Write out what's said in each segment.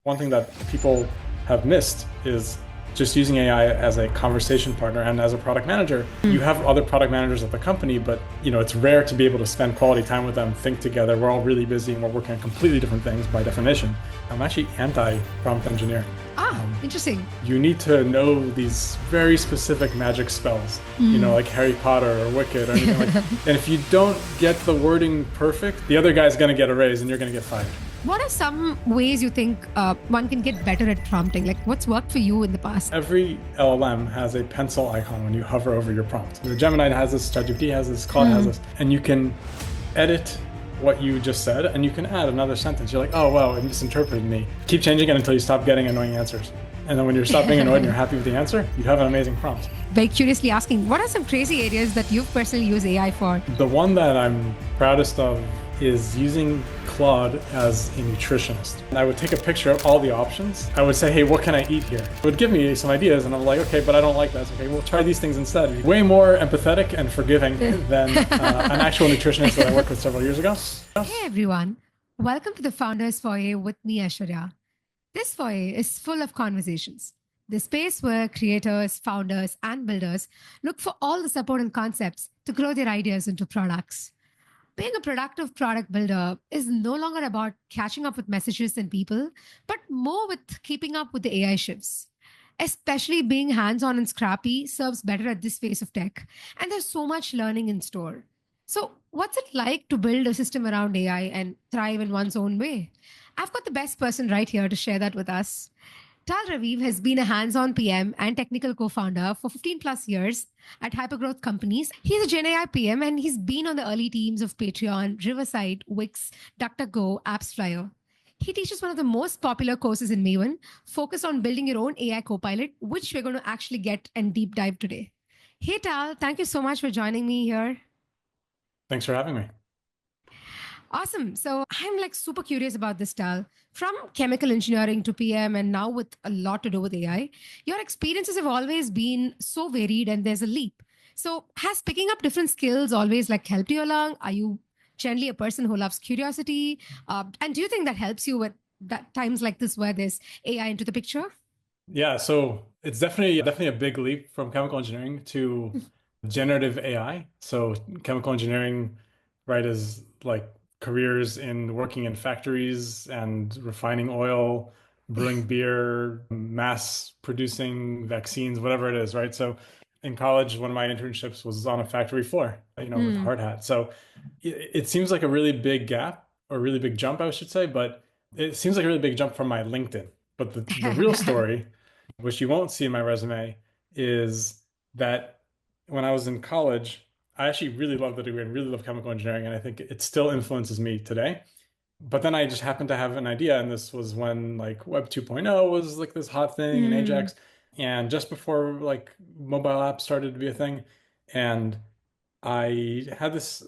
One thing that people have missed is just using AI as a conversation partner and as a product manager. You have other product managers at the company, but it's rare to be able to spend quality time with them, think together. We're all really busy and we're working on completely different things by definition. I'm actually anti-prompt engineering. Interesting. You need to know these very specific magic spells, like Harry Potter or Wicked or anything like that. And if you don't get the wording perfect, the other guy's going to get a raise and you're going to get fired. What are some ways you think one can get better at prompting? Like what's worked for you in the past? Every LLM has a pencil icon when you hover over your prompt. The Gemini has this, ChatGPT has this, Claude has this, and you can edit what you just said and you can add another sentence. You're like, oh, wow, it misinterpreted me. Keep changing it until you stop getting annoying answers. And then when you're stop being annoyed and you're happy with the answer, you have an amazing prompt. Very curiously asking, what are some crazy areas that you've personally used AI for? The one that I'm proudest of is using Claude as a nutritionist. And I would take a picture of all the options. I would say, hey, what can I eat here? It would give me some ideas and I'm like, okay, but I don't like that. So, okay, we'll try these things instead. Way more empathetic and forgiving than an actual nutritionist that I worked with several years ago. Hey everyone, welcome to the Founders Foyer with me, Aishwarya. This foyer is full of conversations. The space where creators, founders, and builders look for all the support and concepts to grow their ideas into products. Being a productive product builder is no longer about catching up with messages and people, but more with keeping up with the AI shifts. Especially being hands-on and scrappy serves better at this phase of tech, and there's so much learning in store. So, what's it like to build a system around AI and thrive in one's own way? I've got the best person right here to share that with us. Raviv has been a hands-on PM and technical co-founder for 15 plus years at hypergrowth companies. He's a GenAI PM and he's been on the early teams of Patreon, Riverside, Wix, DuckDuckGo, AppsFlyer. He teaches one of the most popular courses in Maven, focused on building your own AI copilot, which we're going to actually get and deep dive today. Hey Tal, thank you so much for joining me here. Thanks for having me. Awesome. So I'm like super curious about this, Tal. From chemical engineering to PM and now with a lot to do with AI, your experiences have always been so varied and there's a leap. So has picking up different skills always like helped you along? Are you generally a person who loves curiosity? And do you think that helps you with that times like this where there's AI into the picture? Yeah, so it's definitely a big leap from chemical engineering to generative AI. So chemical engineering, right, is like careers in working in factories and refining oil, brewing beer, mass producing vaccines, whatever it is, right? So in college, one of my internships was on a factory floor, with hard hat. So it seems like a really big gap or a really big jump, I should say, but it seems like a really big jump from my LinkedIn. But the real story, which you won't see in my resume, is that when I was in college, I actually really love the degree and really love chemical engineering, and I think it still influences me today. But then I just happened to have an idea, and this was when like Web 2.0 was like this hot thing in Ajax, and just before like mobile apps started to be a thing. And I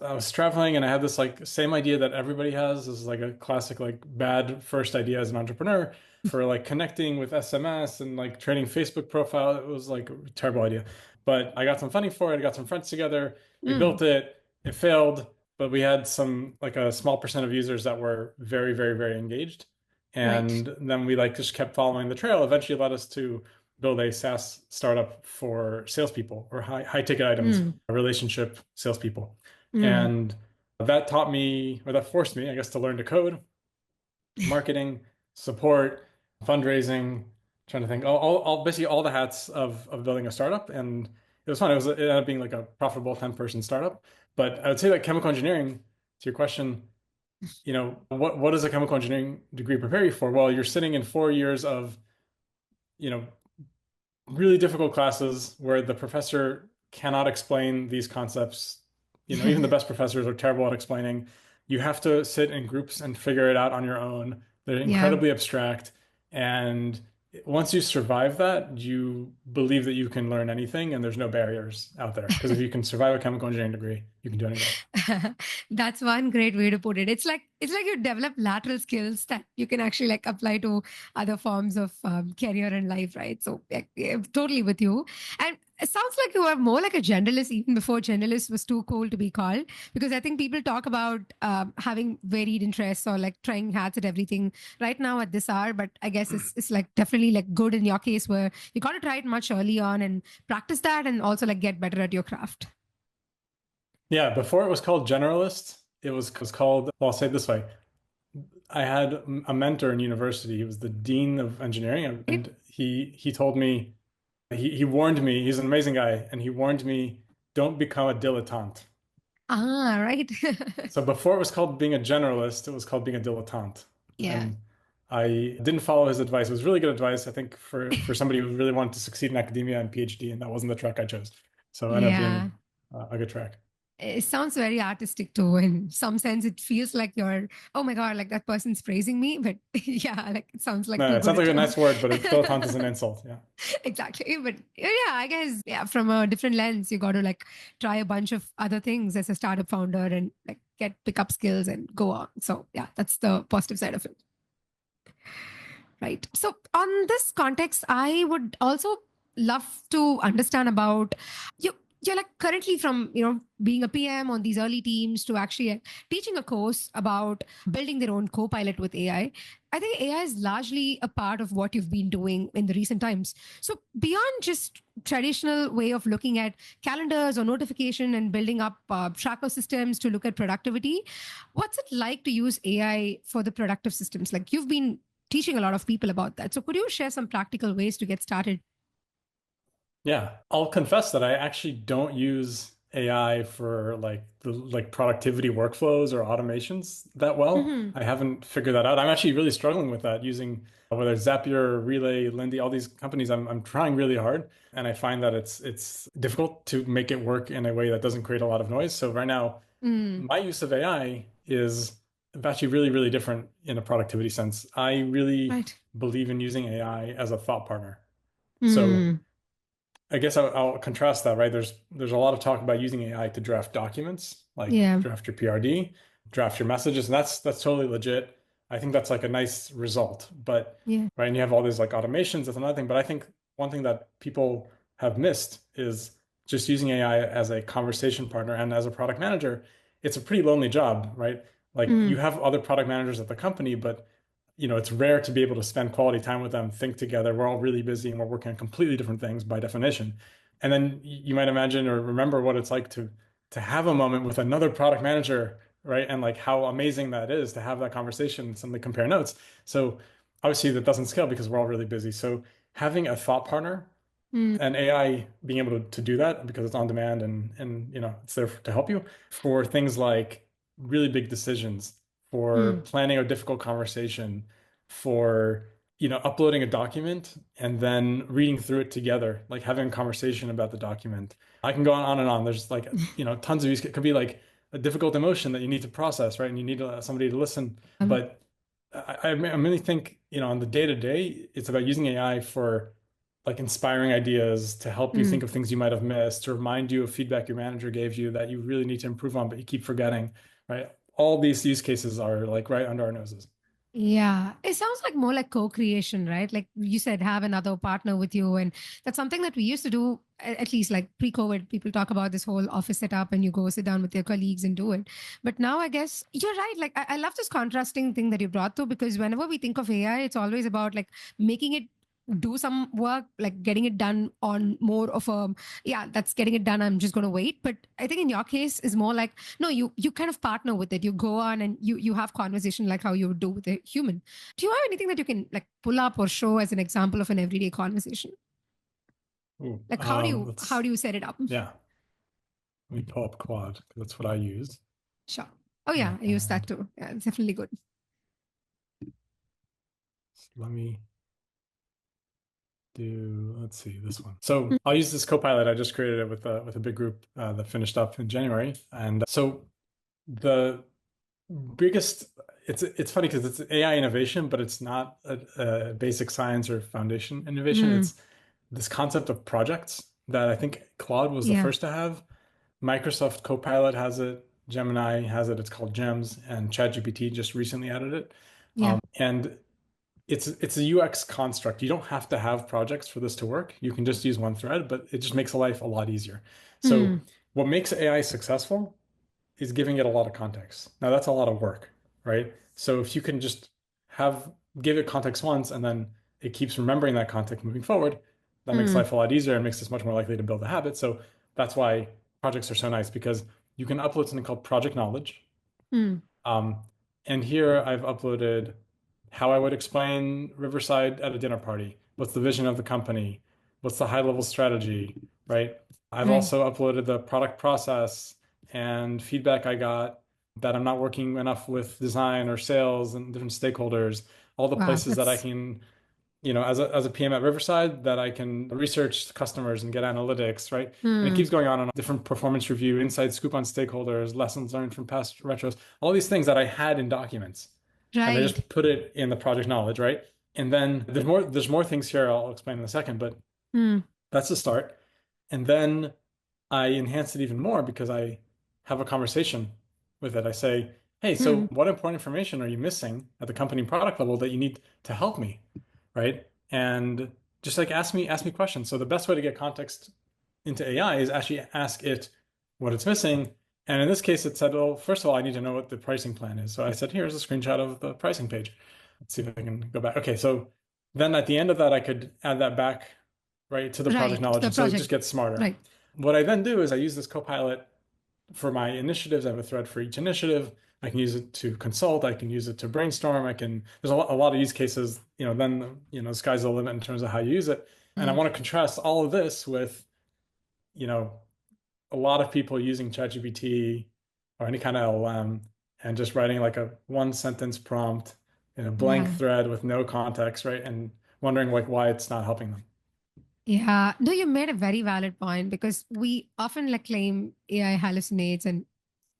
was traveling and I had this like same idea that everybody has. This is like a classic like bad first idea as an entrepreneur for like connecting with SMS and like trading Facebook profile. It was like a terrible idea. But I got some funding for it. I got some friends together. We built it. It failed, but we had some like a small percent of users that were very, very, very engaged. Right. And then we like just kept following the trail. Eventually led us to build a SaaS startup for salespeople or high ticket items, relationship salespeople. And that taught me, or that forced me, I guess, to learn to code, marketing, support, fundraising, trying to think, basically all the hats of building a startup. And it was fun. It ended up being like a profitable 10-person startup. But I would say that chemical engineering, to your question, what does a chemical engineering degree prepare you for? Well, you're sitting in 4 years of, really difficult classes where the professor cannot explain these concepts. Even the best professors are terrible at explaining. You have to sit in groups and figure it out on your own. They're Yeah. incredibly abstract. And once you survive that, you believe that you can learn anything and there's no barriers out there. Because if you can survive a chemical engineering degree, you can do anything. That's one great way to put it. It's like you develop lateral skills that you can actually like apply to other forms of career and life, right? So yeah, totally with you. And It sounds like you are more like a generalist even before generalist was too cool to be called. Because I think people talk about having varied interests or like trying hats at everything right now at this hour. But I guess it's like definitely like good in your case where you got to try it much early on and practice that and also like get better at your craft. Yeah, before it was called generalist, it was called, well, I'll say it this way. I had a mentor in university. He was the dean of engineering, Right? and he told me, he warned me, he's an amazing guy, and he warned me, don't become a dilettante. Ah, right. So before it was called being a generalist, it was called being a dilettante. Yeah. And I didn't follow his advice. It was really good advice, I think, for somebody who really wanted to succeed in academia and PhD, and that wasn't the track I chose. So it ended up Yeah. being a good track. It sounds very artistic too. In some sense, it feels like you're, oh my God, like that person's praising me. But yeah, like it sounds like No, too it good sounds a like a joke. nice word, but a dilettante is an insult. Yeah. Exactly. But yeah, I guess, yeah, from a different lens, you got to like try a bunch of other things as a startup founder and like pick up skills and go on. So yeah, that's the positive side of it. Right. So, on this context, I would also love to understand about you. You're like currently from being a PM on these early teams to actually teaching a course about building their own co-pilot with AI. I think AI is largely a part of what you've been doing in the recent times. So beyond just traditional way of looking at calendars or notification and building up tracker systems to look at productivity, what's it like to use AI for the productive systems? Like you've been teaching a lot of people about that. So could you share some practical ways to get started? Yeah, I'll confess that I actually don't use AI for like the like productivity workflows or automations that well. Mm-hmm. I haven't figured that out. I'm actually really struggling with that using whether it's Zapier, Relay, Lindy, all these companies. I'm trying really hard, and I find that it's difficult to make it work in a way that doesn't create a lot of noise. So right now, Mm. my use of AI is actually really, really different in a productivity sense. I really Right. believe in using AI as a thought partner. So Mm. I guess I'll contrast that, right? There's a lot of talk about using AI to draft documents, like Yeah. draft your PRD, draft your messages, and that's totally legit. I think that's like a nice result. But Yeah. right, and you have all these like automations, that's another thing. But I think one thing that people have missed is just using AI as a conversation partner and as a product manager. It's a pretty lonely job, right? Like you Mm. have other product managers at the company, but it's rare to be able to spend quality time with them, think together. We're all really busy and we're working on completely different things by definition. And then you might imagine or remember what it's like to have a moment with another product manager, right? And like how amazing that is to have that conversation and suddenly compare notes. So obviously that doesn't scale because we're all really busy. So having a thought partner Mm. and AI being able to do that because it's on demand and it's there to help you for things like really big decisions, for Mm. planning a difficult conversation, for uploading a document and then reading through it together, like having a conversation about the document. I can go on and on. There's like tons of use. It could be like a difficult emotion that you need to process, right? And you need somebody to listen. But I really think on the day to day, it's about using AI for like inspiring ideas to help you think Mm. of things you might have missed, to remind you of feedback your manager gave you that you really need to improve on, but you keep forgetting, right? All these use cases are like right under our noses. Yeah, it sounds like more like co-creation, right? Like you said, have another partner with you. And that's something that we used to do, at least like pre-COVID. People talk about this whole office setup and you go sit down with your colleagues and do it. But now I guess you're right. Like I love this contrasting thing that you brought to because whenever we think of AI, it's always about like making it do some work, like getting it done on more of a, yeah, that's getting it done. I'm just going to wait. But I think in your case is more like, no, you kind of partner with it. You go on and you have conversation like how you would do with a human. Do you have anything that you can like pull up or show as an example of an everyday conversation? Ooh, Like how let's do you set it up? yeah. Let me pull up Quad 'cause that's what I use. Sure. Oh yeah, I use that And too. Yeah, it's definitely good. let me let's see this one. So I'll use this Copilot. I just created it with a big group that finished up in January. And so the biggest it's funny because it's AI innovation, but it's not a basic science or foundation innovation. Mm, It's this concept of projects that I think Claude was the yeah, first to have. Microsoft Copilot has it, Gemini has it, it's called Gems, and ChatGPT just recently added it. yeah. And it's a UX construct. You don't have to have projects for this to work. You can just use one thread, but it just makes life a lot easier. So Mm, what makes AI successful is giving it a lot of context. Now that's a lot of work, right? So if you can just have give it context once and then it keeps remembering that context moving forward, that makes mm, life a lot easier and makes us much more likely to build a habit. So that's why projects are so nice because you can upload something called project knowledge. mm. Um, and here I've uploaded how I would explain Riverside at a dinner party. What's the vision of the company? What's the high level strategy, right? I've Right. also uploaded the product process and feedback I got that I'm not working enough with design or sales and different stakeholders, all the Wow, places that I that's can, as a PM at Riverside, that I can research customers and get analytics, right? And it keeps mm, going on and different performance review, inside scoop on stakeholders, lessons learned from past retros, all these things that I had in documents. And I right. just put it in the project knowledge, right? And then there's more things here I'll explain in a second, but Mm, that's the start. And then I enhance it even more because I have a conversation with it. I say, hey, so mm, what important information are you missing at the company product level that you need to help me? Right? And just like ask me questions. So the best way to get context into AI is actually ask it what it's missing. And in this case, it said, well, first of all, I need to know what the pricing plan is. So I said, here's a screenshot of the pricing page. Let's see if I can go back. Okay, so then at the end of that, I could add that back right to the project right. knowledge. The And so it project. just gets smarter. Right. What I then do is I use this Copilot for my initiatives. I have a thread for each initiative. I can use it to consult. I can use it to brainstorm. There's a lot of use cases, then, the sky's the limit in terms of how you use it. And I Mm, want to contrast all of this with, you know, a lot of people using ChatGPT or any kind of LLM and just writing like a one sentence prompt in a blank yeah. thread with no context, right? And wondering like why it's not helping them. Yeah, no, you made a very valid point because we often like claim AI hallucinates and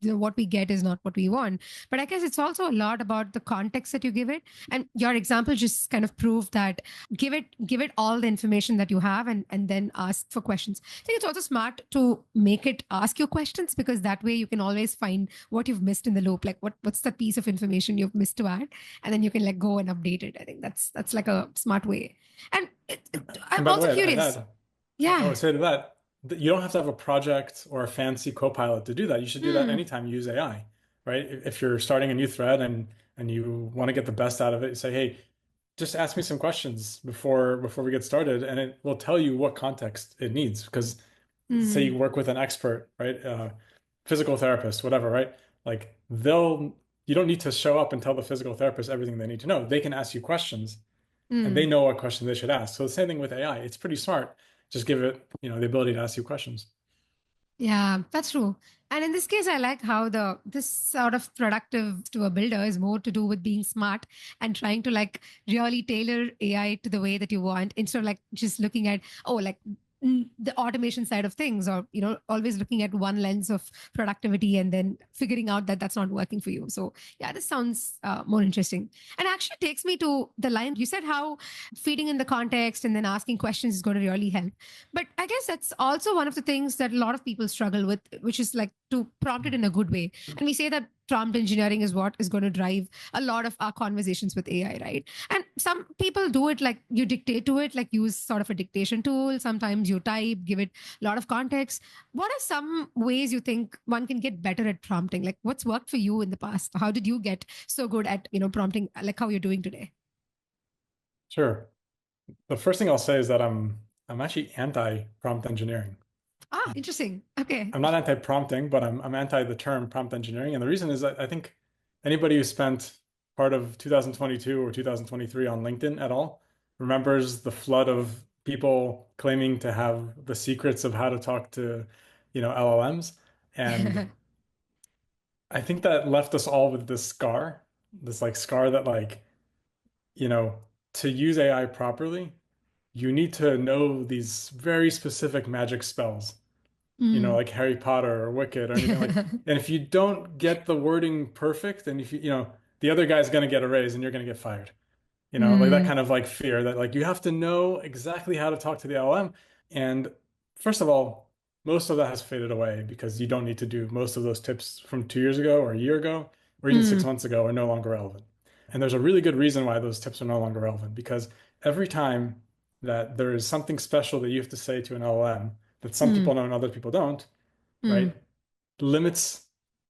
what we get is not what we want. But I guess it's also a lot about the context that you give it. And your example just kind of proved that give it all the information that you have and then ask for questions. I think it's also smart to make it ask you questions because that way you can always find what you've missed in the loop. Like what's the piece of information you've missed to add, and then you can let go and update it. I think that's like a smart way. And And I'm by the also way, I'd curious. add, I Yeah. would say to that, you don't have to have a project or a fancy copilot to do that. You should do that Hmm. anytime you use AI, right? If you're starting a new thread and you want to get the best out of it, you say, hey, just ask me some questions before we get started, and it will tell you what context it needs. Because say Hmm. you work with an expert, right? Physical therapist, whatever, right? Like you don't need to show up and tell the physical therapist everything they need to know. They can ask you questions and they Hmm. know what question they should ask. So the same thing with AI. It's pretty smart. Just give it, the ability to ask you questions. Yeah, that's true. And in this case, I like how the this sort of productive to a builder is more to do with being smart and trying to like really tailor AI to the way that you want instead of like just looking at like the automation side of things or always looking at one lens of productivity and then figuring out that that's not working for you. So yeah, this sounds more interesting and actually takes me to the line you said how feeding in the context and then asking questions is going to really help. But I guess that's also one of the things that a lot of people struggle with, which is like to prompt it in a good way. And we say that prompt engineering is what is going to drive a lot of our conversations with AI, right? And some people do it like you dictate to it, like use sort of a dictation tool. Sometimes you type, give it a lot of context. What are some ways you think one can get better at prompting? Like what's worked for you in the past? How did you get so good at, prompting like how you're doing today? Sure. The first thing I'll say is that I'm actually anti-prompt engineering. Ah, interesting. Okay. I'm not anti-prompting, but I'm anti the term prompt engineering. And the reason is that I think anybody who spent part of 2022 or 2023 on LinkedIn at all remembers the flood of people claiming to have the secrets of how to talk to, LLMs. And I think that left us all with this scar, this like scar that like, you know, to use AI properly, you need to know these very specific magic spells, Mm. like Harry Potter or Wicked or anything like. And if you don't get the wording perfect, then if the other guy's going to get a raise and you're going to get fired. Like that Mm. kind of like fear that like you have to know exactly how to talk to the LM. And first of all, most of that has faded away because you don't need to do most of those tips from 2 years ago or a year ago or even six Mm. months ago are no longer relevant. And there's a really good reason why those tips are no longer relevant, because every time that there is something special that you have to say to an LLM that some Mm, people know and other people don't, mm, right, limits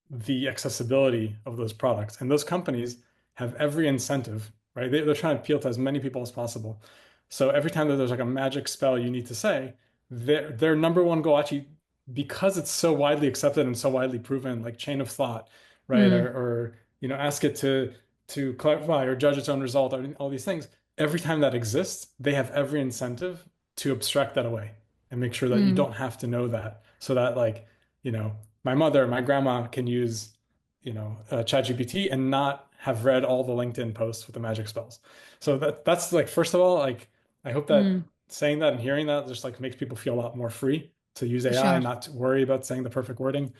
the accessibility of those products. And those companies have every incentive, right? They're trying to appeal to as many people as possible. So every time that there's like a magic spell you need to say, their number one goal actually, because it's so widely accepted and so widely proven, like chain of thought, right? mm, Or ask it to clarify or judge its own result, or all these things. Every time that exists, they have every incentive to abstract that away and make sure that you mm. don't have to know that, so that like, you know, my mother, my grandma can use, ChatGPT and not have read all the LinkedIn posts with the magic spells. So that's like, first of all, like, I hope that Mm, saying that and hearing that just like makes people feel a lot more free to use for AI sure. and not to worry about saying the perfect wording.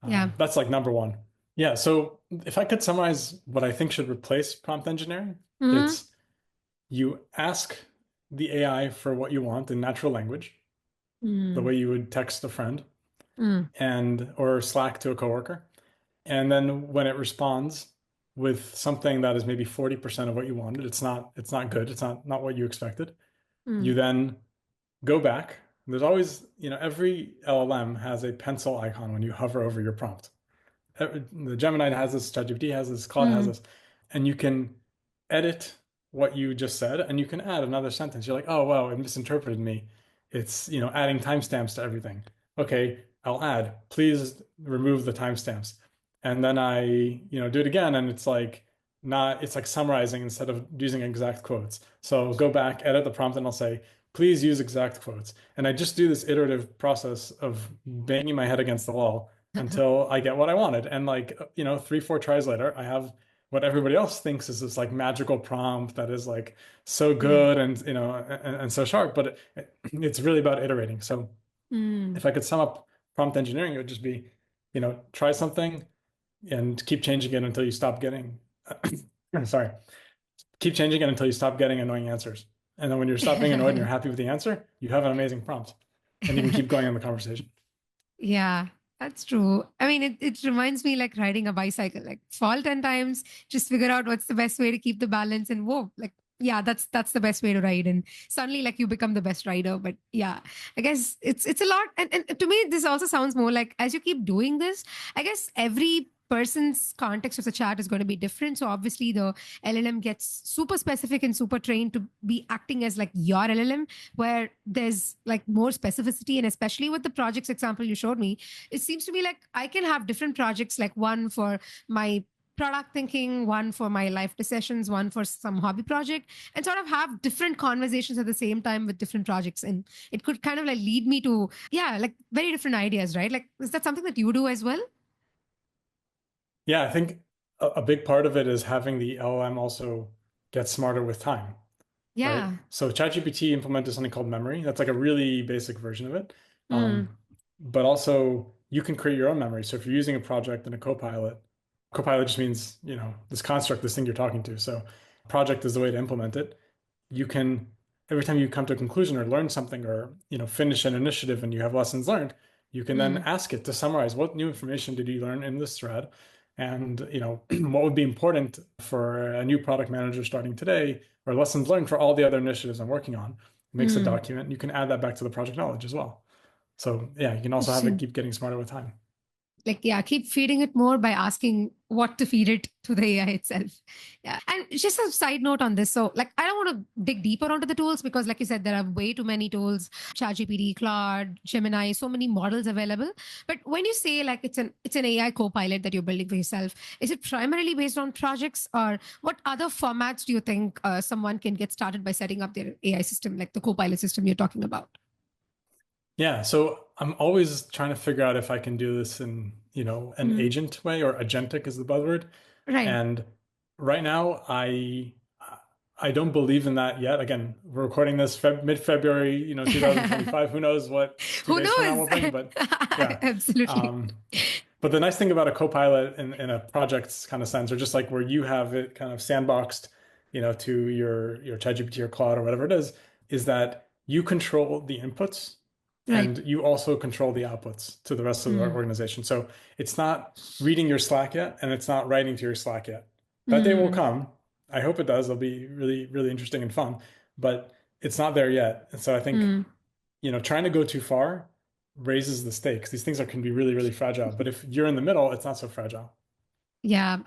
Yeah. That's like number one. Yeah. So if I could summarize what I think should replace prompt engineering, Mm, it's you ask the AI for what you want in natural language, the mm, way you would text a friend mm, and or Slack to a coworker. And then when it responds with something that is maybe 40% of what you wanted, it's not good. It's not what you expected. mm, You then go back. There's always, every LLM has a pencil icon when you hover over your prompt. The Gemini has this, ChatGPT has this, Claude has mm. this, and you can edit what you just said, and you can add another sentence. You're like, oh wow, it misinterpreted me. It's, adding timestamps to everything. Okay, I'll add. Please remove the timestamps. And then I, do it again, and it's like not. It's like summarizing instead of using exact quotes. So I'll go back, edit the prompt, and I'll say, please use exact quotes. And I just do this iterative process of banging my head against the wall until I get what I wanted. And like, 3, 4 tries later, I have what everybody else thinks is this like magical prompt that is like so Yeah. good and, and so sharp, but it's really about iterating. So Mm. if I could sum up prompt engineering, it would just be, try something and keep changing it until you stop getting, sorry, keep changing it until you stop getting annoying answers. And then when you're stop being annoyed and you're happy with the answer, you have an amazing prompt and you can keep going in the conversation. Yeah, that's true. I mean, it reminds me like riding a bicycle, like fall 10 times, just figure out what's the best way to keep the balance and whoa, like yeah, that's the best way to ride. And suddenly like you become the best rider. But yeah, I guess it's a lot. And to me, this also sounds more like as you keep doing this, I guess every person's context of the chat is going to be different. So obviously the LLM gets super specific and super trained to be acting as like your LLM where there's like more specificity. And especially with the projects example you showed me, it seems to me like I can have different projects, like one for my product thinking, one for my life decisions, one for some hobby project, and sort of have different conversations at the same time with different projects. And it could kind of like lead me to, yeah, like very different ideas, right? Like, is that something that you do as well? Yeah, I think a big part of it is having the LLM also get smarter with time, right? Yeah. So ChatGPT implemented something called memory. That's like a really basic version of it. Mm, But also you can create your own memory. So if you're using a project in a Copilot, Copilot just means, this construct, this thing you're talking to. So project is the way to implement it. You can, every time you come to a conclusion or learn something or, finish an initiative and you have lessons learned, you can then mm, ask it to summarize what new information did you learn in this thread, and what would be important for a new product manager starting today, or lessons learned for all the other initiatives I'm working on. It makes a mm. document. You can add that back to the project knowledge as well. So yeah, you can also have it Interesting. keep getting smarter with time. Like yeah, keep feeding it more by asking what to feed it to the AI itself. Yeah. And just a side note on this, so like I don't want to dig deeper onto the tools because like you said there are way too many tools, ChatGPT, Claude, Gemini, so many models available. But when you say like it's an AI co-pilot that you're building for yourself, is it primarily based on projects, or what other formats do you think someone can get started by setting up their AI system, like the co-pilot system you're talking about? Yeah, so I'm always trying to figure out if I can do this in, an Mm, agent way, or agentic is the buzzword. right. And right now, I don't believe in that yet. Again, we're recording this mid-February, 2025. Who knows what two Who days from now will knows? bring? But yeah. Absolutely. Um, but the nice thing about a co-pilot in a project's kind of sense, or just like where you have it kind of sandboxed, to your ChatGPT or Claude or whatever it is that you control the inputs Right. and you also control the outputs to the rest of the Mm. organization. So it's not reading your Slack yet, and it's not writing to your Slack yet. That day will Mm. come. I hope it does. It'll be really, really interesting and fun, but it's not there yet. And so I think, Mm. trying to go too far raises the stakes. These things can be really, really fragile. But if you're in the middle, it's not so fragile. Yeah,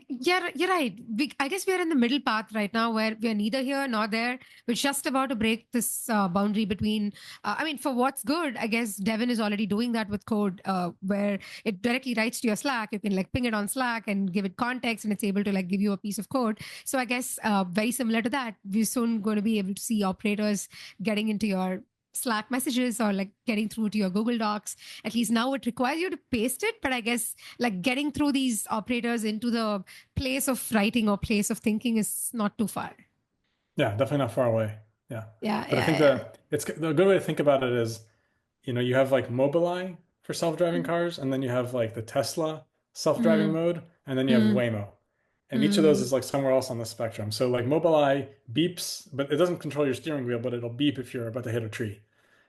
yeah, you're right. I guess we're in the middle path right now where we're neither here nor there. We're just about to break this boundary between, I mean, for what's good, I guess Devin is already doing that with code where it directly writes to your Slack. You can like ping it on Slack and give it context and it's able to like give you a piece of code. So I guess very similar to that, we're soon going to be able to see operators getting into your Slack messages or like getting through to your Google Docs. At least now it requires you to paste it, but I guess like getting through these operators into the place of writing or place of thinking is not too far. Yeah, definitely not far away. Yeah. Yeah, But I think yeah, the good way to think about it is, you have like Mobileye for self-driving yeah. cars, and then you have like the Tesla self-driving Mm, mode, and then you have mm, Waymo. And each of those mm. is like somewhere else on the spectrum. So like Mobileye beeps, but it doesn't control your steering wheel, but it'll beep if you're about to hit a tree,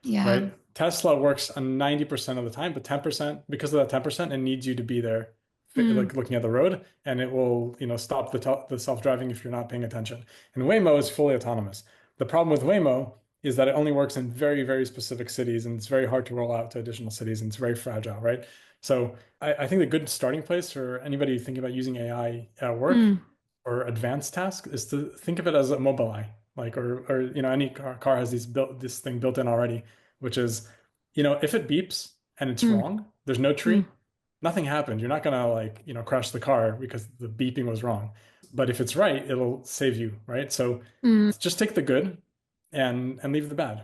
Yeah. right? Tesla works on 90% of the time, but 10%, because of that 10%, it needs you to be there, Mm, like looking at the road, and it will, stop the self-driving if you're not paying attention. And Waymo is fully autonomous. The problem with Waymo is that it only works in very, very specific cities, and it's very hard to roll out to additional cities, and it's very fragile, right? So I think the good starting place for anybody thinking about using AI at work mm, or advanced task is to think of it as a Mobileye, like or any car has this thing built in already, which is, if it beeps and it's mm, wrong, there's no mm, tree, nothing happened. You're not gonna like, crash the car because the beeping was wrong. But if it's right, it'll save you, right? So mm. just take the good and leave the bad,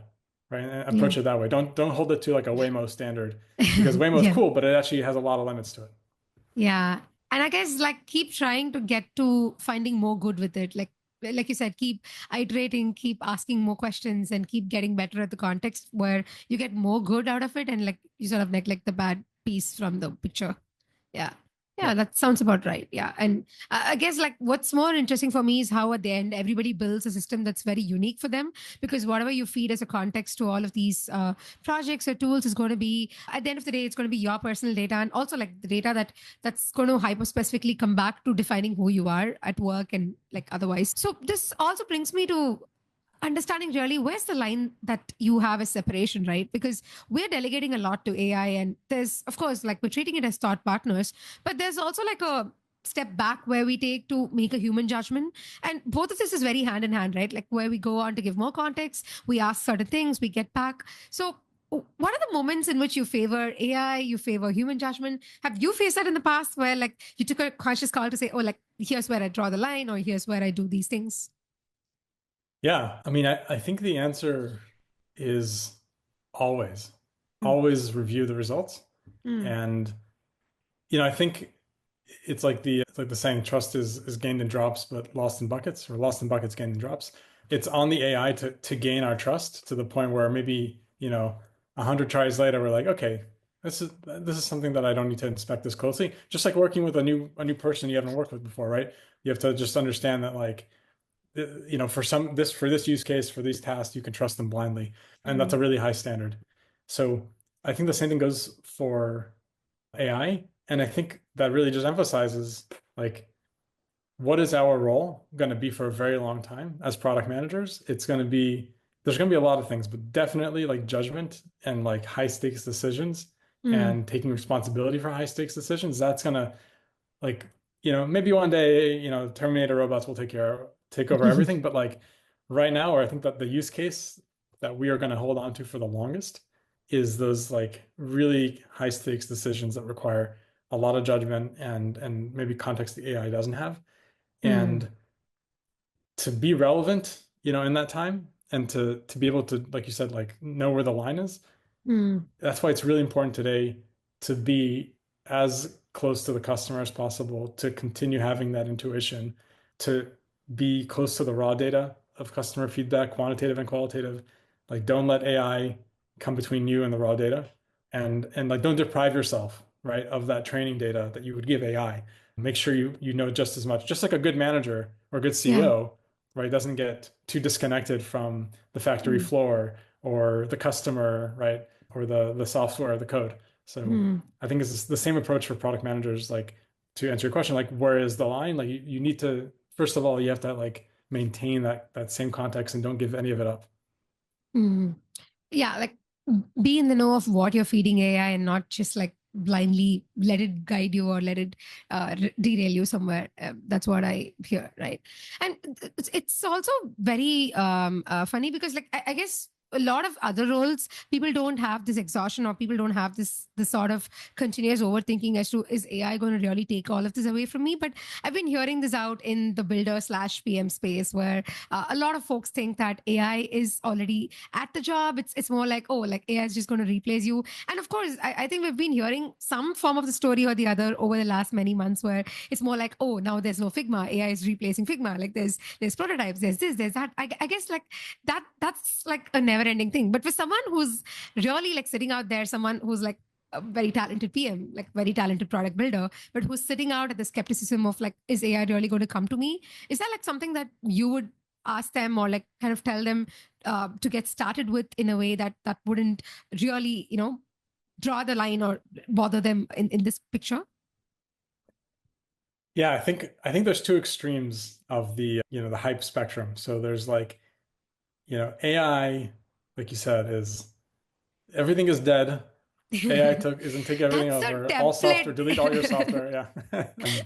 right? And Yeah. approach it that way. Don't hold it to like a Waymo standard because Waymo is Yeah. cool, but it actually has a lot of limits to it. Yeah. And I guess like keep trying to get to finding more good with it. Like you said, keep iterating, keep asking more questions and keep getting better at the context where you get more good out of it and like you sort of neglect the bad piece from the picture. Yeah. Yeah, Yeah. that sounds about right. Yeah. And I guess like what's more interesting for me is how at the end everybody builds a system that's very unique for them because whatever you feed as a context to all of these projects or tools is going to be at the end of the day it's going to be your personal data and also like the data that's going to hyper specifically come back to defining who you are at work and like otherwise. So this also brings me to understanding really where's the line that you have as separation, right? Because we're delegating a lot to AI, and there's, of course, like we're treating it as thought partners, but there's also like a step back where we take to make a human judgment. And both of this is very hand in hand, right? Like where we go on to give more context, we ask certain things, we get back. So, what are the moments in which you favor AI, you favor human judgment? Have you faced that in the past where like you took a conscious call to say, oh, like here's where I draw the line, or here's where I do these things? Yeah. I mean, I think the answer is always, Mm, always review the results. mm, And, I think it's like the saying, trust is gained in drops, but lost in buckets, or lost in buckets, gained in drops. It's on the AI to gain our trust to the point where maybe, 100 tries later, we're like, okay, this is something that I don't need to inspect this closely. Just like working with a new person you haven't worked with before, right? You have to just understand that like for this use case, for these tasks, you can trust them blindly, and that's mm, a really high standard. So I think the same thing goes for AI, and I think that really just emphasizes like what is our role going to be for a very long time as product managers. There's going to be a lot of things, but definitely like judgment and like high stakes decisions mm. and taking responsibility for high stakes decisions. That's going to like, maybe one day, Terminator robots will take over everything. But like right now, or I think that the use case that we are going to hold on to for the longest is those like really high stakes decisions that require a lot of judgment and maybe context the AI doesn't have. Mm, And to be relevant, in that time, and to be able to, like you said, like know where the line is, mm, that's why it's really important today to be as close to the customer as possible, to continue having that intuition, to be close to the raw data of customer feedback, quantitative and qualitative. Like don't let AI come between you and the raw data. And like don't deprive yourself, right, of that training data that you would give AI. Make sure you know just as much, just like a good manager or a good yeah. CEO, right, doesn't get too disconnected from the factory Mm, floor or the customer, right? Or the software, the code. So mm, I think it's the same approach for product managers. Like to answer your question, like where is the line? Like you need to first of all, you have to like maintain that same context and don't give any of it up. Mm. Yeah, like be in the know of what you're feeding AI and not just like blindly let it guide you or let it derail you somewhere. That's what I hear, right? And it's also very funny because, like, I guess a lot of other roles, people don't have this exhaustion or people don't have this sort of continuous overthinking as to is AI going to really take all of this away from me. But I've been hearing this out in the builder slash PM space where a lot of folks think that AI is already at the job. It's more like, oh, like AI is just going to replace you. And of course, I think we've been hearing some form of the story or the other over the last many months where it's more like, oh, now there's no Figma, AI is replacing Figma. Like there's prototypes, there's this, there's that. I guess like that's like a never ending thing. But for someone who's really like sitting out there, someone who's like a very talented PM, like very talented product builder, but who's sitting out at the skepticism of like, is AI really going to come to me? Is that like something that you would ask them or like kind of tell them to get started with in a way that wouldn't really, draw the line or bother them in this picture? Yeah, I think there's two extremes of the hype spectrum. So there's like, AI, like you said, is everything is dead. AI isn't taking everything That's a over. All software, delete all your template. software. Yeah.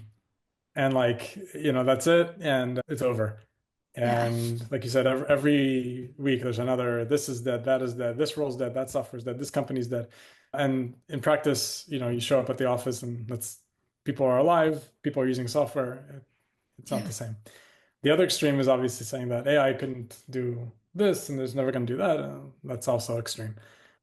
And like, that's it and it's over. Yeah. And like you said, every week there's another, this is dead, that is dead, this role's dead, that software's dead, this company's dead. And in practice, you show up at the office and people are alive, people are using software. It's not Yeah. the same. The other extreme is obviously saying that AI couldn't do this and there's never going to do that. That's also extreme.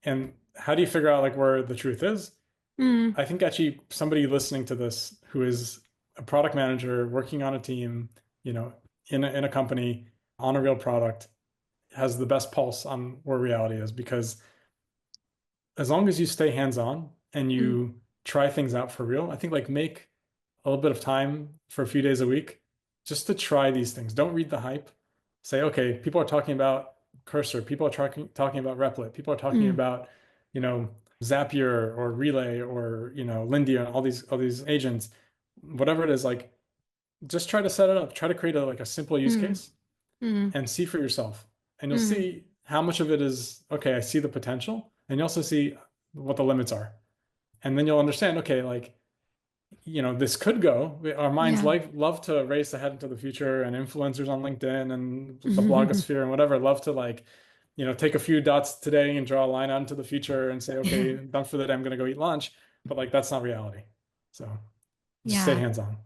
And how do you figure out like where the truth is? Mm, I think actually somebody listening to this who is a product manager working on a team, you know, in a company on a real product has the best pulse on where reality is because as long as you stay hands-on and mm, you try things out for real, I think like make a little bit of time for a few days a week just to try these things. Don't read the hype. Say, okay, people are talking about Cursor, people are talking about Replit, people are talking mm, about, you know, Zapier or Relay or, Lindy and all these agents, whatever it is, like just try to set it up, try to create like a simple use mm, case mm, and see for yourself. And you'll mm. see how much of it is, okay, I see the potential, and you also see what the limits are. And then you'll understand, okay, like, this could go. Our minds Yeah. love to race ahead into the future, and influencers on LinkedIn and the blogosphere and whatever love to like, take a few dots today and draw a line out into the future and say, okay, done for the day, I'm going to go eat lunch. But like, that's not reality. So just stay Yeah. hands on.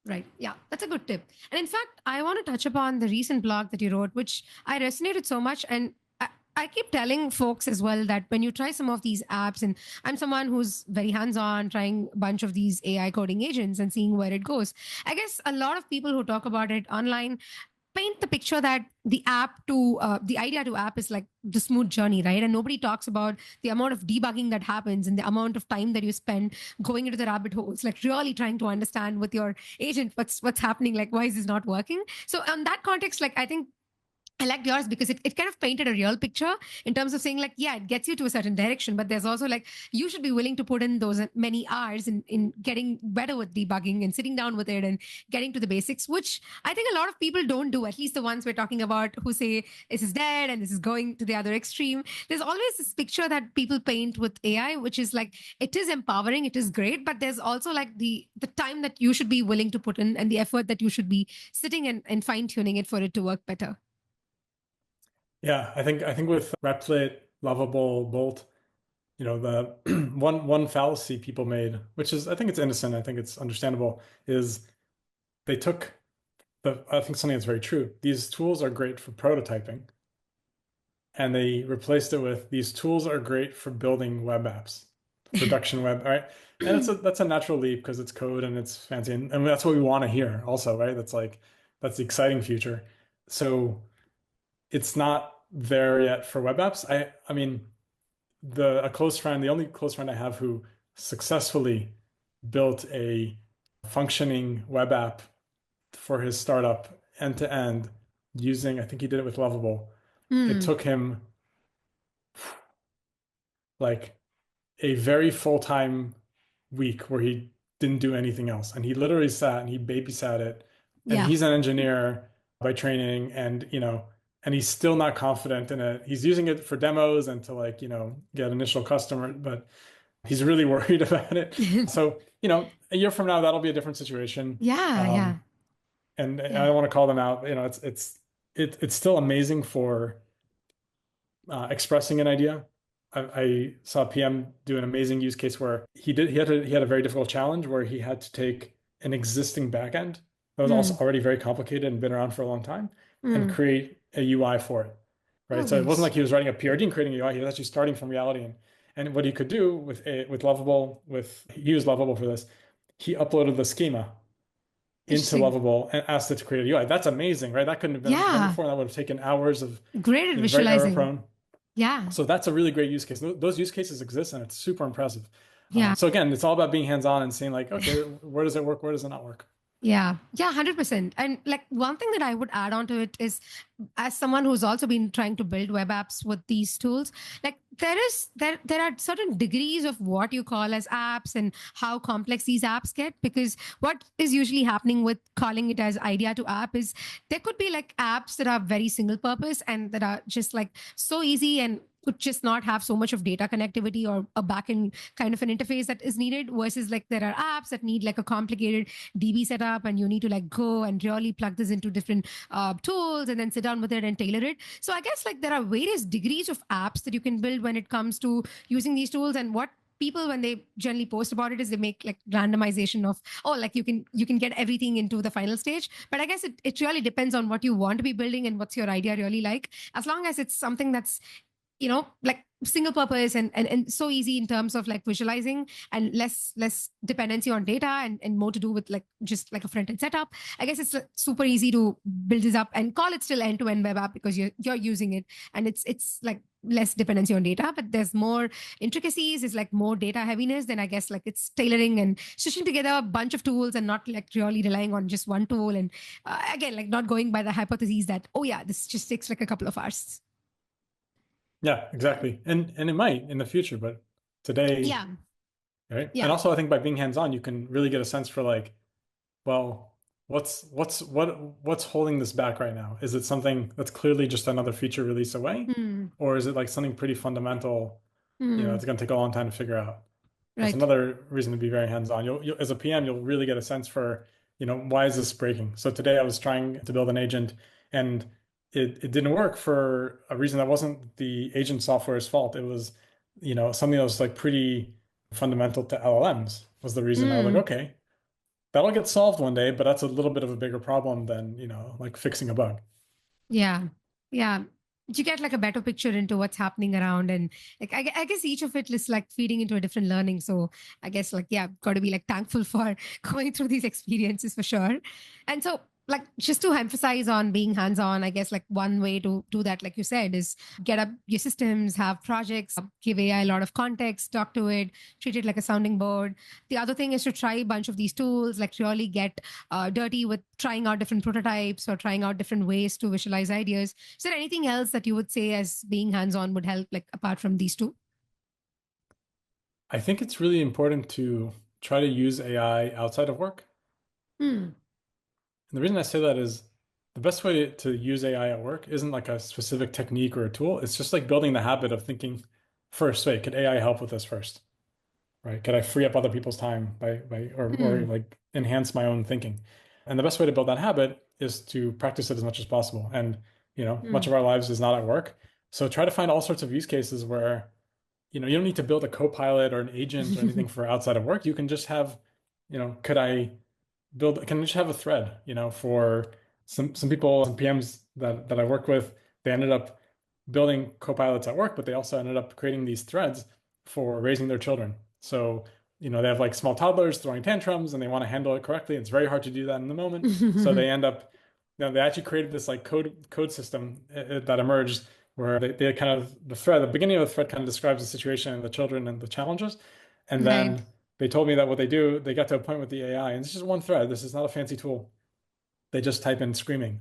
Right. Yeah, that's a good tip. And in fact, I want to touch upon the recent blog that you wrote, which I resonated so much. And I keep telling folks as well that when you try some of these apps, and I'm someone who's very hands on trying a bunch of these AI coding agents and seeing where it goes. I guess a lot of people who talk about it online paint the picture that the idea to app is like the smooth journey, right? And nobody talks about the amount of debugging that happens and the amount of time that you spend going into the rabbit holes, like really trying to understand with your agent what's happening, like why is this not working. So on that context, like I think I liked yours because it kind of painted a real picture in terms of saying like, yeah, it gets you to a certain direction, but there's also like, you should be willing to put in those many hours in getting better with debugging and sitting down with it and getting to the basics, which I think a lot of people don't do, at least the ones we're talking about who say this is dead and this is going to the other extreme. There's always this picture that people paint with AI, which is like, it is empowering, it is great, but there's also like the time that you should be willing to put in and the effort that you should be sitting and fine tuning it for it to work better. Yeah, I think with Replit, Lovable, Bolt, the one fallacy people made, which is I think it's innocent, I think it's understandable, is they took I think something that's very true. These tools are great for prototyping, and they replaced it with these tools are great for building web apps, production web, right? And that's a natural leap because it's code and it's fancy, and that's what we want to hear also, right? That's the exciting future. So it's not there yet for web apps. I mean, the only close friend I have who successfully built a functioning web app for his startup end to end using, I think he did it with Lovable. It Mm. took him like a very full-time week where he didn't do anything else. And he literally sat and he babysat it and Yeah. he's an engineer by training, and and he's still not confident in it. He's using it for demos and to like, get initial customer, but he's really worried about it. So, a year from now, that'll be a different situation. Yeah, Um, yeah, and I yeah. don't want to call them out. It's still amazing for expressing an idea. I saw a PM do an amazing use case where he had a very difficult challenge where he had to take an existing backend that was also Hmm. already very complicated and been around for a long time and Hmm. create a UI for it. Oh, Right. So it wasn't like nice. he was writing a PRD and creating a UI. He was actually starting from reality, and what he could do with Lovable, he used Lovable for this. He uploaded the schema into Interesting. Lovable and asked it to create a UI. That's amazing, right? That couldn't have been done Yeah. before. And that would have taken hours of, Great at very error visualizing. prone. Yeah. So that's a really great use case. Those use cases exist, and it's super impressive. Yeah. So again, it's all about being hands-on and seeing like, okay, where does it work? Where does it not work? Yeah, yeah, 100%. And like one thing that I would add on to it is, as someone who's also been trying to build web apps with these tools, like there are certain degrees of what you call as apps and how complex these apps get. Because what is usually happening with calling it as idea to app is there could be like apps that are very single purpose and that are just like so easy and could just not have so much of data connectivity or a backend kind of an interface that is needed, versus like there are apps that need like a complicated DB setup and you need to like go and really plug this into different tools and then sit down with it and tailor it. So I guess like there are various degrees of apps that you can build when it comes to using these tools. And what people, when they generally post about it, is they make like randomization of, oh, like you can get everything into the final stage. But I guess it really depends on what you want to be building and what's your idea really like. As long as it's something that's like single purpose and so easy in terms of like visualizing and less dependency on data and more to do with like just like a front end setup. I guess it's like super easy to build this up and call it still end to end web app because you're using it, and it's like less dependency on data, but there's more intricacies, is like more data heaviness. Then I guess like it's tailoring and stitching together a bunch of tools and not like really relying on just one tool. And again, like not going by the hypotheses that, oh yeah, this just takes like a couple of hours. Yeah, exactly. And it might in the future, but today, Yeah. right? And Yeah. also I think by being hands-on, you can really get a sense for like, well, what's holding this back right now? Is it something that's clearly just another feature release away? Hmm. Or is it like something pretty fundamental, Hmm. it's going to take a long time to figure out? That's Right. another reason to be very hands-on. As a PM, you'll really get a sense for, why is this breaking? So today I was trying to build an agent and it didn't work for a reason that wasn't the agent software's fault. It was, something that was like pretty fundamental to LLMs was the reason. I was like, Hmm. okay, that'll get solved one day, but that's a little bit of a bigger problem than, like fixing a bug. Yeah. Yeah. You get like a better picture into what's happening around. And like, I guess each of it is like feeding into a different learning. So I guess like, yeah, got to be like thankful for going through these experiences for sure. And so like just to emphasize on being hands-on, I guess like one way to do that, like you said, is get up your systems, have projects, give AI a lot of context, talk to it, treat it like a sounding board. The other thing is to try a bunch of these tools, like really get dirty with trying out different prototypes or trying out different ways to visualize ideas. Is there anything else that you would say as being hands-on would help, like apart from these two? I think it's really important to try to use AI outside of work. Hmm. And the reason I say that is the best way to use AI at work isn't like a specific technique or a tool. It's just like building the habit of thinking first, wait, could AI help with this first? Right? Could I free up other people's time or Hmm. like enhance my own thinking? And the best way to build that habit is to practice it as much as possible. And, much Hmm. of our lives is not at work. So try to find all sorts of use cases where, you don't need to build a co-pilot or an agent or anything for outside of work. You can just have, could I can just have a thread, for some people, some PMs that I worked with, they ended up building co-pilots at work, but they also ended up creating these threads for raising their children. So, they have like small toddlers throwing tantrums and they want to handle it correctly. It's very hard to do that in the moment. So they end up, they actually created this like code system that emerged where they kind of the beginning of the thread kind of describes the situation and the children and the challenges. And Right. then they told me that what they do, they got to a point with the AI, and it's just one thread. This is not a fancy tool. They just type in screaming,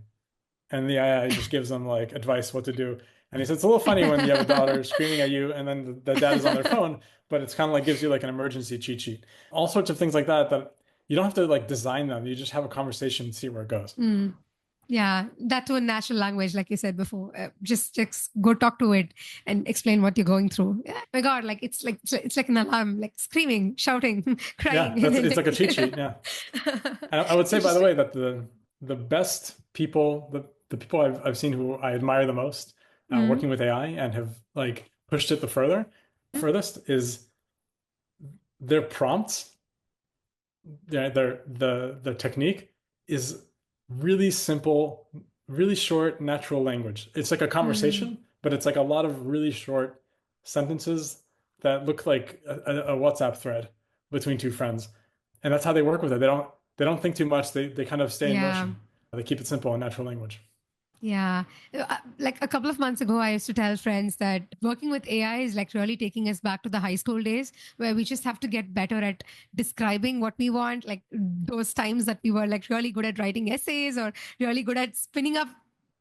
and the AI just gives them like advice what to do. And he said it's a little funny when you have a daughter screaming at you, and then the dad is on their phone, but it's kind of like gives you like an emergency cheat sheet. All sorts of things like that you don't have to like design them. You just have a conversation and see where it goes. Mm. Yeah, that to a natural language, like you said before. Just go talk to it and explain what you're going through. Yeah, my God, like it's like an alarm, like screaming, shouting, Yeah, crying, and that's then it's like a like, cheat sheet. Yeah. And I would say, by the interesting. way, that the best people, the people I've seen who I admire the most Mm, working with AI and have like pushed it the furthest is their prompts. The technique is really simple, really short, natural language. It's like a mm, conversation, but it's like a lot of really short sentences that look like a WhatsApp thread between two friends. And that's how they work with it. They don't think too much. They kind of stay in yeah. motion. They keep it simple and natural language. Yeah. Like a couple of months ago, I used to tell friends that working with AI is like really taking us back to the high school days where we just have to get better at describing what we want. Like those times that we were like really good at writing essays or really good at spinning up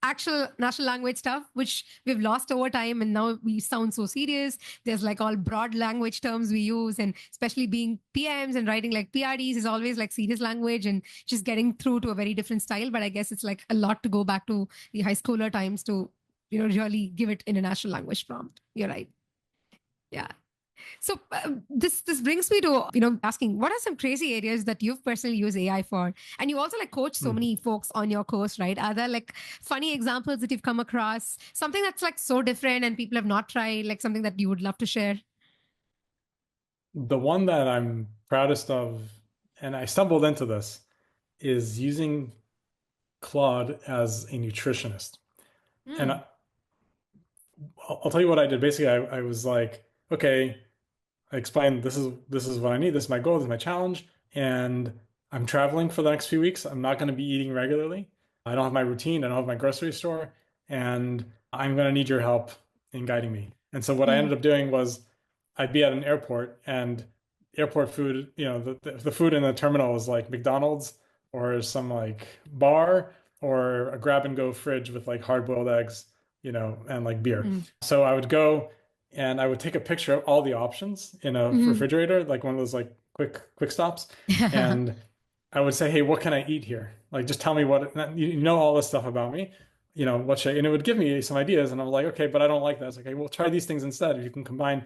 actual national language stuff, which we've lost over time. And now we sound so serious. There's like all broad language terms we use. And especially being PMs and writing like PRDs is always like serious language and just getting through to a very different style. But I guess it's like a lot to go back to the high schooler times to really give it in a natural language prompt. You're right. Yeah. So this brings me to asking what are some crazy areas that you've personally used AI for, and you also like coach so Hmm. many folks on your course, right? Are there like funny examples that you've come across, something that's like so different and people have not tried, like something that you would love to share? The one that I'm proudest of, and I stumbled into this, is using Claude as a nutritionist. And Mm, I'll tell you what I did. Basically, I was like, okay, I explained this is what I need. This is my goal. This is my challenge. And I'm traveling for the next few weeks. I'm not going to be eating regularly. I don't have my routine. I don't have my grocery store. And I'm going to need your help in guiding me. And so what I mm, ended up doing was I'd be at an airport and airport food, the food in the terminal was like McDonald's or some like bar or a grab and go fridge with like hard boiled eggs, and like beer. mm, So I would go and I would take a picture of all the options in a mm. refrigerator, like one of those like quick stops, and I would say, "Hey, what can I eat here? Like, just tell me what you know all this stuff about me. What should I?" And it would give me some ideas, and I'm like, "Okay, but I don't like that." It's like, "Okay, well, try these things instead. If you can combine,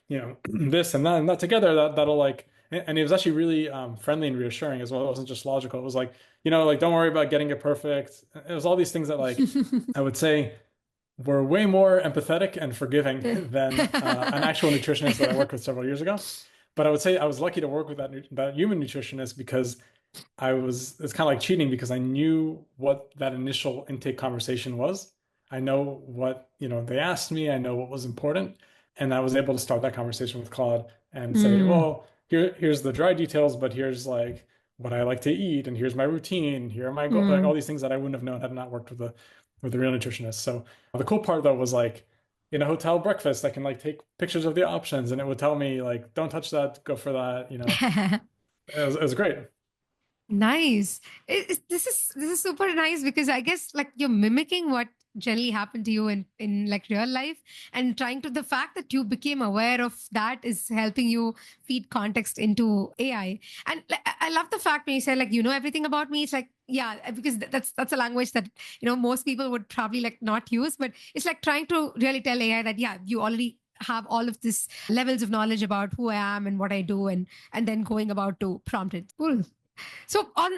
this and that together, that'll like." And it was actually really friendly and reassuring as well. It wasn't just logical. It was like, like don't worry about getting it perfect. It was all these things that like I would say were way more empathetic and forgiving than an actual nutritionist that I worked with several years ago. But I would say I was lucky to work with that human nutritionist because it's kind of like cheating because I knew what that initial intake conversation was. I know what, they asked me, I know what was important, and I was able to start that conversation with Claude and say, Mm, well, here's the dry details, but here's like what I like to eat, and here's my routine, here are my goals, like all mm. these things that I wouldn't have known had I not worked with a real nutritionist. So the cool part though was like in a hotel breakfast, I can like take pictures of the options and it would tell me like, don't touch that, go for that. It was great. Nice. This is super nice because I guess like you're mimicking what generally happened to you in like real life and trying to the fact that you became aware of that is helping you feed context into AI. And like, I love the fact when you say like you know everything about me. It's like yeah, because that's a language that most people would probably like not use, but it's like trying to really tell AI that yeah, you already have all of this levels of knowledge about who I am and what I do and then going about to prompt it. Cool. So on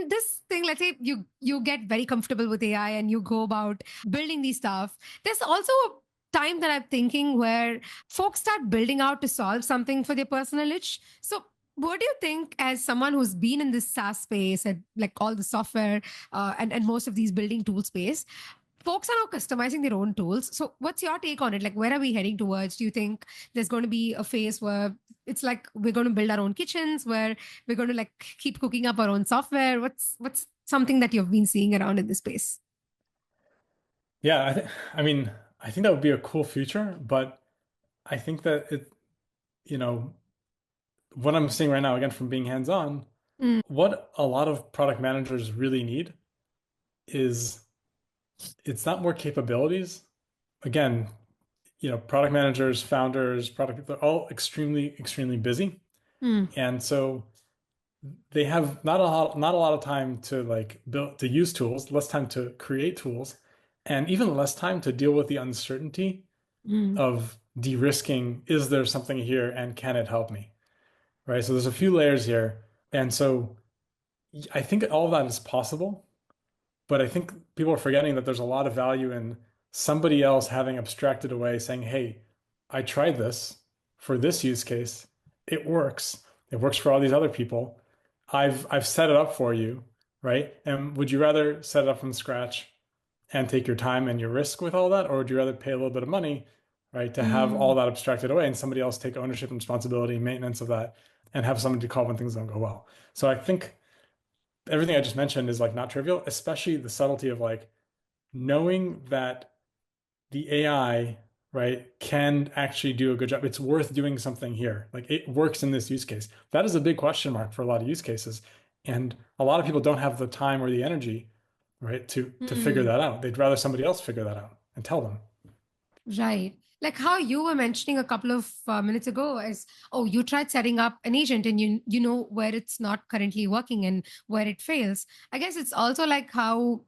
this thing, let's say you get very comfortable with AI and you go about building these stuff. There's also a time that I'm thinking where folks start building out to solve something for their personal itch. So what do you think as someone who's been in this SaaS space and like all the software and most of these building tool space, folks are now customizing their own tools. So what's your take on it? Like where are we heading towards? Do you think there's going to be a phase where it's like we're going to build our own kitchens where we're going to like keep cooking up our own software? What's something that you've been seeing around in this space? Yeah, I mean, I think that would be a cool future, but I think that you know, what I'm seeing right now, again, from being hands-on, Mm, what a lot of product managers really need is it's not more capabilities. Again, product managers, founders, they're all extremely, extremely busy. mm, And so they have not a lot of time to like build to use tools, less time to create tools, and even less time to deal with the uncertainty Mm. of de-risking, is there something here and can it help me? Right? So there's a few layers here. And so I think all of that is possible, but I think people are forgetting that there's a lot of value in somebody else having abstracted away saying, hey, I tried this for this use case. It works. It works for all these other people. I've set it up for you, right? And would you rather set it up from scratch and take your time and your risk with all that, or would you rather pay a little bit of money, right, to have all Mm. that abstracted away and somebody else take ownership and responsibility and maintenance of that and have someone to call when things don't go well? So I think everything I just mentioned is like not trivial, especially the subtlety of like knowing that the AI, right, can actually do a good job. It's worth doing something here. Like it works in this use case. That is a big question mark for a lot of use cases. And a lot of people don't have the time or the energy, right, to figure Mm. that out. They'd rather somebody else figure that out and tell them. Right. Like how you were mentioning a couple of minutes ago is, oh, you tried setting up an agent and you know where it's not currently working and where it fails. I guess it's also like how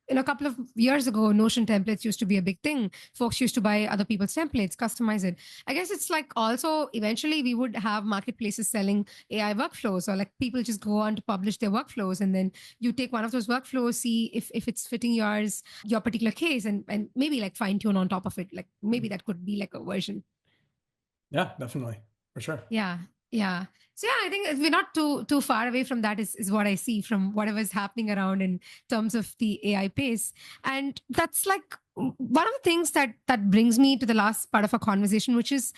in a couple of years ago, Notion templates used to be a big thing. Folks used to buy other people's templates, customize it. I guess it's like also eventually we would have marketplaces selling AI workflows, or like people just go on to publish their workflows, and then you take one of those workflows, see if it's fitting your particular case, and maybe like fine tune on top of it. Like maybe that could be like a version. Yeah, definitely. For sure. Yeah. Yeah. So yeah, I think we're not too far away from that is what I see from whatever's happening around in terms of the AI pace. And that's like one of the things that brings me to the last part of our conversation, which is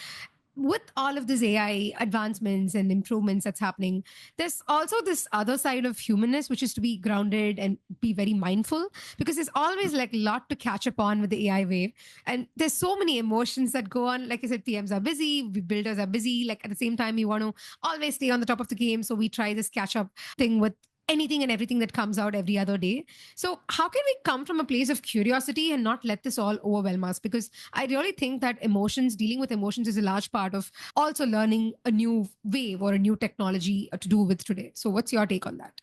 with all of this AI advancements and improvements that's happening, there's also this other side of humanness, which is to be grounded and be very mindful, because there's always like a lot to catch up on with the AI wave. And there's so many emotions that go on. Like I said, PMs are busy, we builders are busy. Like at the same time, we want to always stay on the top of the game. So we try this catch up thing with anything and everything that comes out every other day. So, how can we come from a place of curiosity and not let this all overwhelm us? Because I really think that dealing with emotions is a large part of also learning a new wave or a new technology to do with today. So, what's your take on that?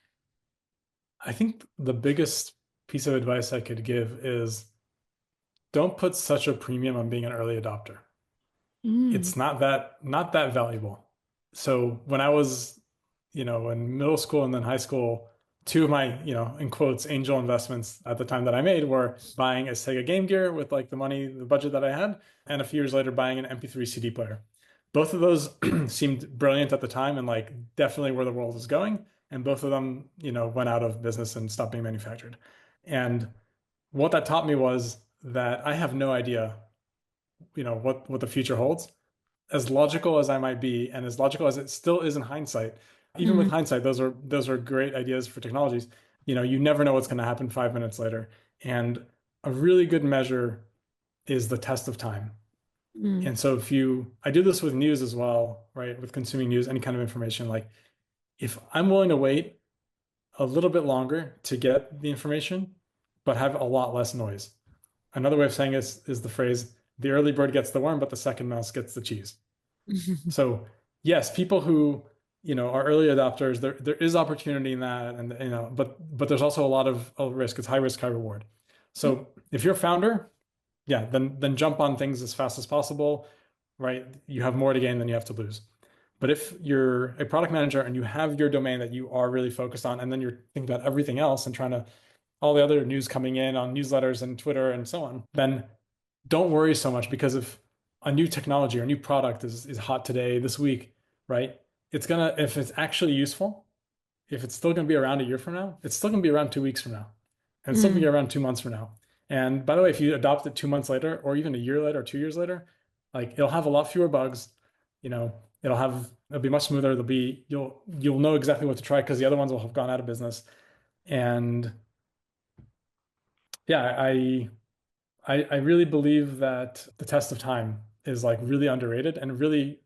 I think the biggest piece of advice I could give is don't put such a premium on being an early adopter. Mm. It's not that valuable. So when I was, in middle school and then high school, two of my, in quotes, angel investments at the time that I made were buying a Sega Game Gear with like the budget that I had, and a few years later buying an MP3 CD player. Both of those seemed brilliant at the time and like definitely where the world is going. And both of them, went out of business and stopped being manufactured. And what that taught me was that I have no idea, what the future holds. As logical as I might be, and as logical as it still is in hindsight, even with Mm. hindsight, those are great ideas for technologies. You never know what's going to happen 5 minutes later. And a really good measure is the test of time. Mm. And so I do this with news as well, right? With consuming news, any kind of information, like if I'm willing to wait a little bit longer to get the information, but have a lot less noise. Another way of saying is the phrase, the early bird gets the worm, but the second mouse gets the cheese. So yes, people who, are early adopters, there is opportunity in that, and but there's also a lot of risk. It's high risk, high reward. So if you're a founder, yeah, then jump on things as fast as possible, right? You have more to gain than you have to lose. But if you're a product manager and you have your domain that you are really focused on, and then you're thinking about everything else and trying to all the other news coming in on newsletters and Twitter and so on, then don't worry so much, because if a new technology or a new product is hot today, this week, right? If it's actually useful, if it's still gonna be around a year from now, it's still gonna be around 2 weeks from now. And it's still gonna be Mm. around 2 months from now. And by the way, if you adopt it 2 months later, or even a year later or 2 years later, like it'll have a lot fewer bugs, you know, it'll be much smoother. You'll know exactly what to try because the other ones will have gone out of business. And yeah, I really believe that the test of time is like really underrated and really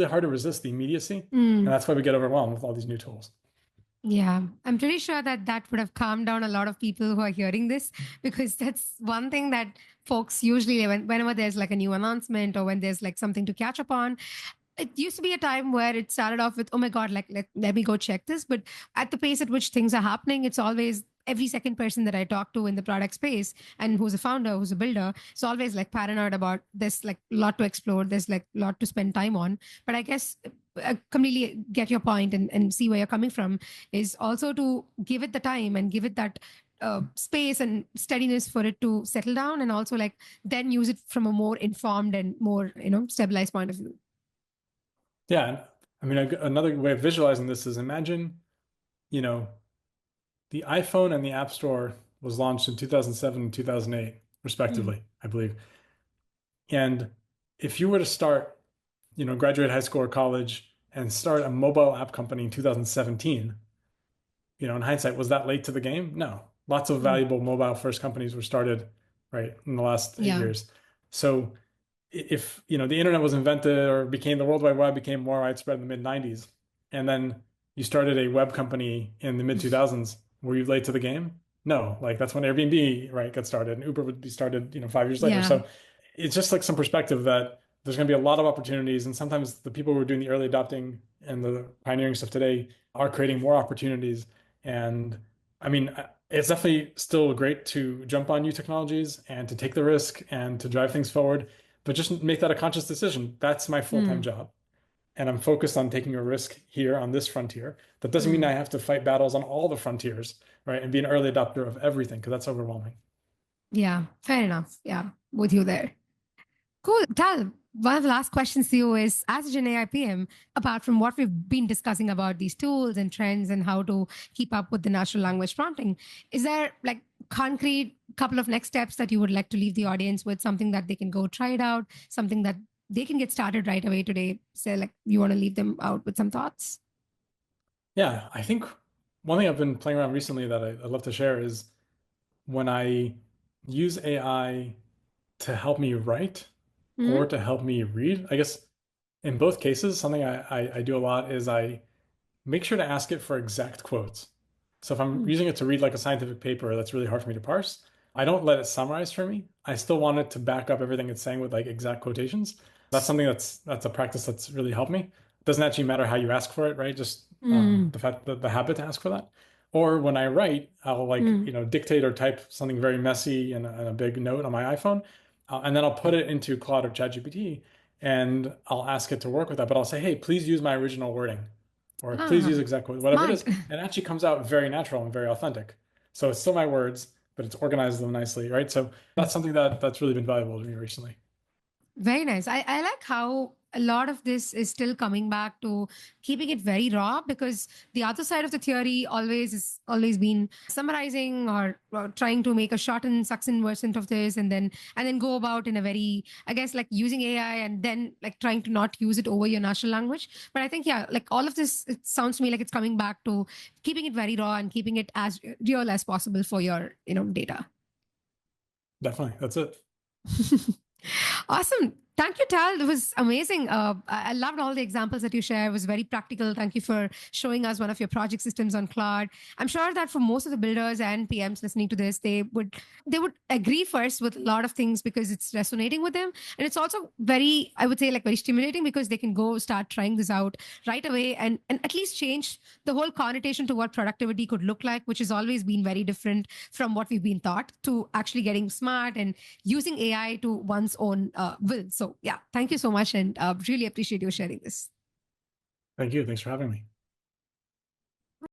hard to resist the immediacy. And Mm. that's why we get overwhelmed with all these new tools. Yeah, I'm pretty sure that that would have calmed down a lot of people who are hearing this, because that's one thing that folks usually, whenever there's like a new announcement or when there's like something to catch up on, it used to be a time where it started off with, oh my God, like let me go check this. But at the pace at which things are happening, it's always every second person that I talk to in the product space and who's a founder, who's a builder, is always like paranoid about this, like a lot to explore, there's like a lot to spend time on. But I guess I completely get your point and see where you're coming from, is also to give it the time and give it that space and steadiness for it to settle down, and also like then use it from a more informed and more stabilized point of view. Yeah. And I mean, another way of visualizing this is imagine, you know, the iPhone and the App Store was launched in 2007 and 2008, Mm. respectively, I believe. And if you were to start, graduate high school or college and start a mobile app company in 2017, in hindsight, was that late to the game? No. Lots of Mm. valuable mobile first companies were started, right, in the last eight Yeah. years. So if, the internet was invented or became the World Wide Web became more widespread in the mid 90s, and then you started a web company in the mid 2000s, were you late to the game? No. Like that's when Airbnb, right, got started and Uber would be started, 5 years later. Yeah. So it's just like some perspective that there's going to be a lot of opportunities. And sometimes the people who are doing the early adopting and the pioneering stuff today are creating more opportunities. And I mean, it's definitely still great to jump on new technologies and to take the risk and to drive things forward, but just make that a conscious decision. That's my full-time Mm. job. And I'm focused on taking a risk here on this frontier. That doesn't mean Mm. I have to fight battles on all the frontiers, right? And be an early adopter of everything, because that's overwhelming. Yeah. Fair enough. Yeah. With you there. Cool. Tal, one of the last questions to you is, as a Gen AI PM, apart from what we've been discussing about these tools and trends and how to keep up with the natural language prompting, is there like concrete couple of next steps that you would like to leave the audience with, something that they can go try it out, something that they can get started right away today? Say, like, you want to leave them out with some thoughts? Yeah, I think one thing I've been playing around recently that I'd love to share is when I use AI to help me write or Mm. to help me read. I guess in both cases, something I do a lot is I make sure to ask it for exact quotes. So if I'm Mm. using it to read like a scientific paper that's really hard for me to parse, I don't let it summarize for me. I still want it to back up everything it's saying with like exact quotations. That's something that's a practice that's really helped me. It doesn't actually matter how you ask for it, right? Just Mm. the fact that the habit to ask for that. Or when I write, I'll like, Mm. dictate or type something very messy in a big note on my iPhone, and then I'll put it into Claude or ChatGPT, and I'll ask it to work with that. But I'll say, hey, please use my original wording, or please use Ah, exact whatever it smart. is. And it actually comes out very natural and very authentic. So it's still my words, but it's organized them nicely, right? So that's something that's really been valuable to me recently. Very nice. I like how a lot of this is still coming back to keeping it very raw, because the other side of the theory always been summarizing, or trying to make a shortened, succinct version of this, and then go about in a very, I guess, like using AI and then like trying to not use it over your natural language. But I think, yeah, like all of this, it sounds to me like it's coming back to keeping it very raw and keeping it as real as possible for your data. Definitely. That's it. Awesome. Thank you, Tal. It was amazing. I loved all the examples that you shared. It was very practical. Thank you for showing us one of your project systems on Claude. I'm sure that for most of the builders and PMs listening to this, they would agree first with a lot of things because it's resonating with them. And it's also very, I would say, like very stimulating, because they can go start trying this out right away, and at least change the whole connotation to what productivity could look like, which has always been very different from what we've been taught, to actually getting smart and using AI to one's own will. So, yeah, thank you so much, and really appreciate you sharing this. Thank you. Thanks for having me.